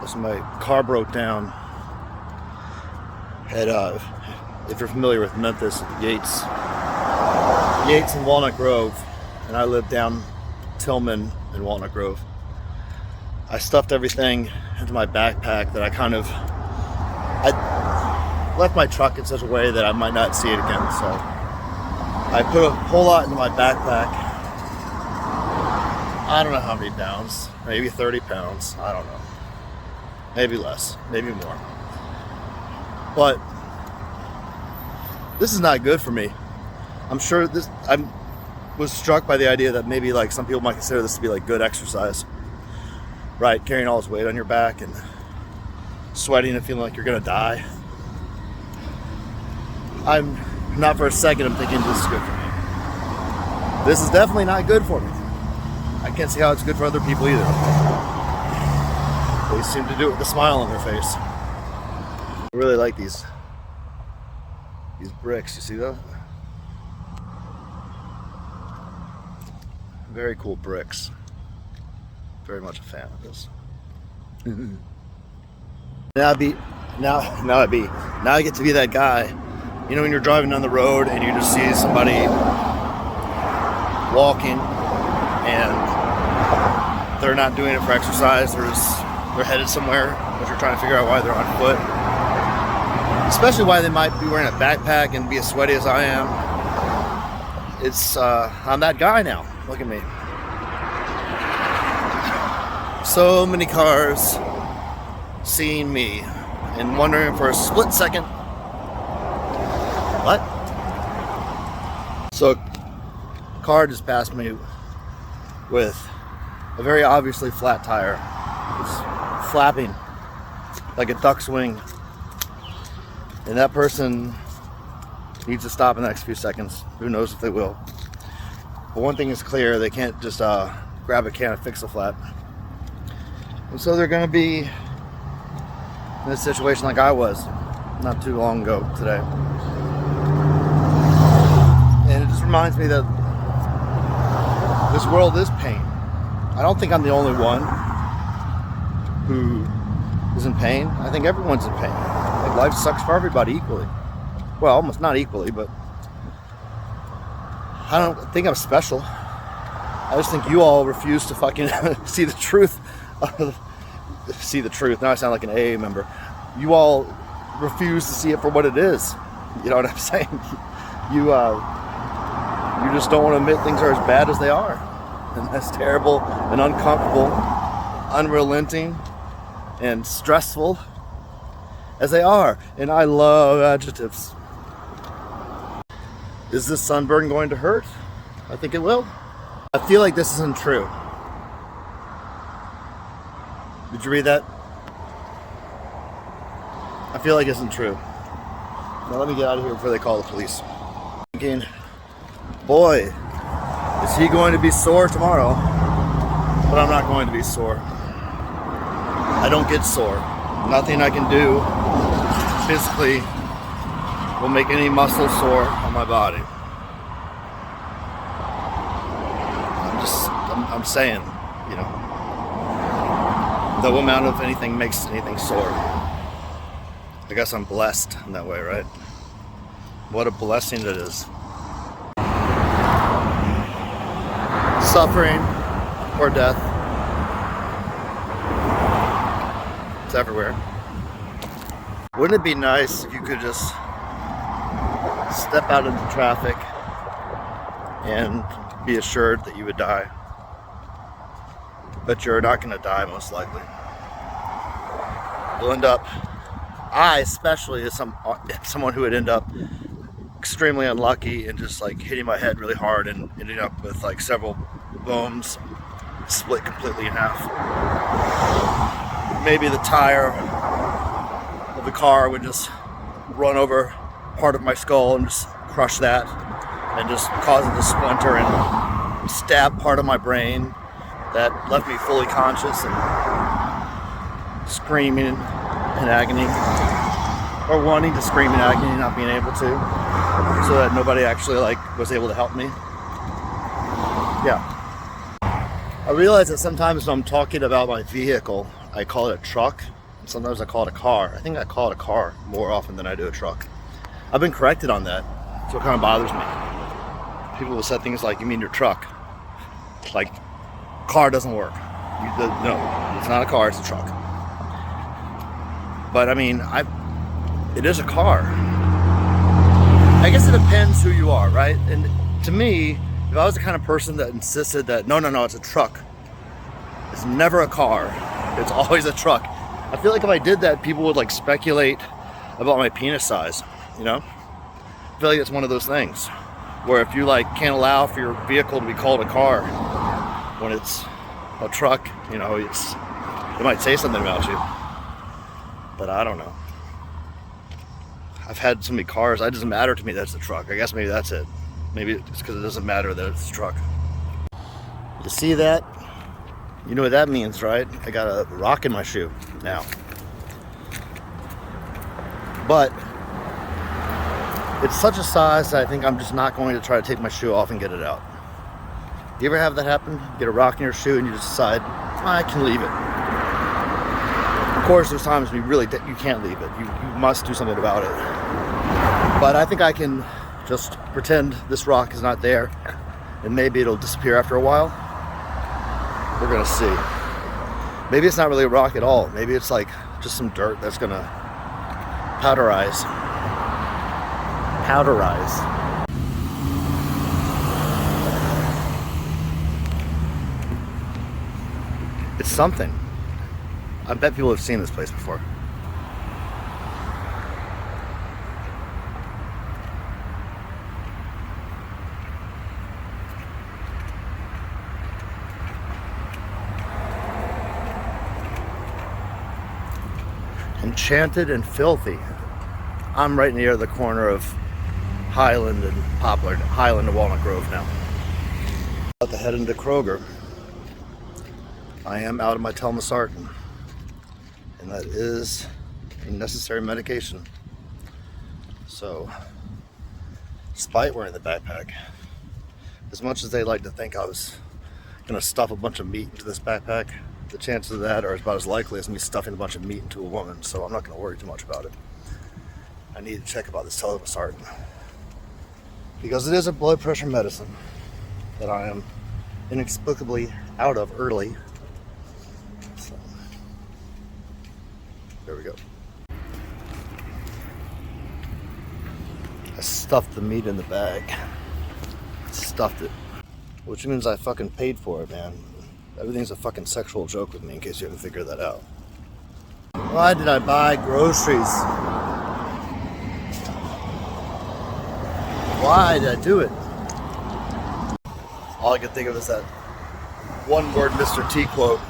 So my car broke down at, if you're familiar with Memphis, Yates and Walnut Grove, and I live down Tillman and Walnut Grove. I stuffed everything into my backpack that I left my truck in such a way that I might not see it again. So I put a whole lot into my backpack. I don't know how many pounds, maybe 30 pounds, I don't know. Maybe less, maybe more. But this is not good for me. I'm sure I was struck by the idea that maybe like some people might consider this to be like good exercise. Right, carrying all this weight on your back and sweating and feeling like you're gonna die. I'm not for a second I'm thinking this is good for me. This is definitely not good for me. I can't see how it's good for other people either. They seem to do it with a smile on their face. I really like these bricks, you see that? Very cool bricks. Very much a fan of this. Now I get to be that guy. You know when you're driving down the road and you just see somebody walking and they're not doing it for exercise, they're headed somewhere, but you're trying to figure out why they're on foot. Especially why they might be wearing a backpack and be as sweaty as I am. I'm that guy now. Look at me. So many cars seeing me and wondering for a split second, what? So a car just passed me with a very obviously flat tire. It's flapping like a duck's wing. And that person needs to stop in the next few seconds. Who knows if they will. But one thing is clear, they can't just grab a can and fix a flat. And so they're going to be in a situation like I was not too long ago today. And it just reminds me that this world is pain. I don't think I'm the only one who is in pain. I think everyone's in pain. I think life sucks for everybody equally. Well, almost not equally, but I don't think I'm special. I just think you all refuse to fucking see the truth. See the truth. Now I sound like an AA member. You all refuse to see it for what it is. You know what I'm saying? You just don't want to admit things are as bad as they are, and as terrible and uncomfortable, unrelenting, and stressful as they are. And I love adjectives. Is this sunburn going to hurt? I think it will. I feel like this isn't true. Did you read that? I feel like it isn't true. Now let me get out of here before they call the police. Thinking, boy, is he going to be sore tomorrow? But I'm not going to be sore. I don't get sore. Nothing I can do physically will make any muscle sore on my body. I'm saying, you know, no amount of anything makes anything sore. I guess I'm blessed in that way, right? What a blessing it is. Suffering or death. It's everywhere. Wouldn't it be nice if you could just step out into traffic and be assured that you would die? But you're not going to die, most likely. You'll end up, I especially as someone who would end up extremely unlucky and just like hitting my head really hard and ending up with like several bones split completely in half. Maybe the tire of the car would just run over part of my skull and just crush that and just cause it to splinter and stab part of my brain that left me fully conscious and screaming in agony, or wanting to scream in agony and not being able to, so that nobody actually like was able to help me. Yeah. I realize that sometimes when I'm talking about my vehicle I call it a truck, and sometimes I call it a car. I think I call it a car more often than I do a truck. I've been corrected on that, so it kind of bothers me. People will say things like, you mean your truck? Like, car doesn't work. No, it's not a car, it's a truck. But I mean, it is a car. I guess it depends who you are, right? And to me, if I was the kind of person that insisted that, no, it's a truck. It's never a car. It's always a truck. I feel like if I did that, people would like speculate about my penis size, you know? I feel like it's one of those things where if you like can't allow for your vehicle to be called a car when it's a truck, you know, it might say something about you. But I don't know. I've had so many cars, it doesn't matter to me that it's a truck. I guess maybe that's it. Maybe it's because it doesn't matter that it's a truck. You see that? You know what that means, right? I got a rock in my shoe now. But it's such a size that I think I'm just not going to try to take my shoe off and get it out. You ever have that happen? You get a rock in your shoe and you just decide, I can leave it. Of course, there's times when you can't leave it. You must do something about it. But I think I can just pretend this rock is not there, and maybe it'll disappear after a while. We're gonna see. Maybe it's not really a rock at all. Maybe it's like just some dirt that's gonna powderize. It's something. I bet people have seen this place before. Enchanted and filthy. I'm right near the corner of Highland and Poplar, Highland and Walnut Grove now. About to head into Kroger. I am out of my telmisartan, and that is a necessary medication. So, despite wearing the backpack, as much as they like to think I was gonna stuff a bunch of meat into this backpack, the chances of that are about as likely as me stuffing a bunch of meat into a woman, so I'm not gonna worry too much about it. I need to check about this telmisartan, because it is a blood pressure medicine that I am inexplicably out of early. So, there we go. I stuffed the meat in the bag. Stuffed it. Which means I fucking paid for it, man. Everything's a fucking sexual joke with me, in case you haven't figured that out. Why did I buy groceries? Why did I do it? All I can think of is that one word Mr. T quote.